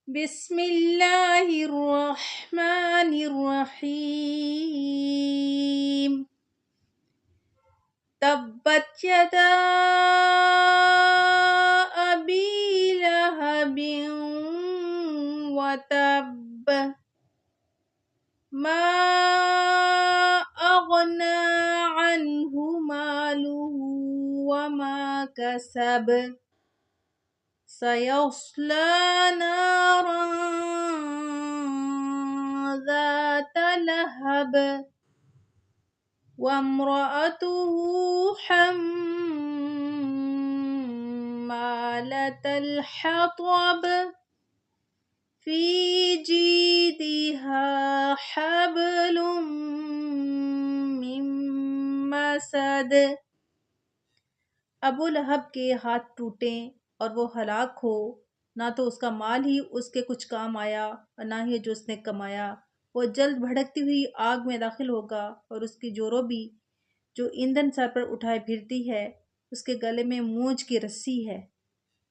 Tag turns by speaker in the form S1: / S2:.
S1: بسم اللہ الرحمن الرحیم تبت یدا ابی لہب وتب ما اغنی عنہ مالہ وما کسب سيصلى نارا ذات لهب وامرأته حمالة الحطب في جيدها حبل من مسد۔ ابو لہب کے ہاتھ ٹوٹیں اور وہ ہلاک ہو، نہ تو اس کا مال ہی اس کے کچھ کام آیا اور نہ ہی جو اس نے کمایا۔ وہ جلد بھڑکتی ہوئی آگ میں داخل ہوگا اور اس کی جورو بھی جو ایندھن سر پر اٹھائے پھرتی ہے، اس کے گلے میں مونج کی رسی ہے۔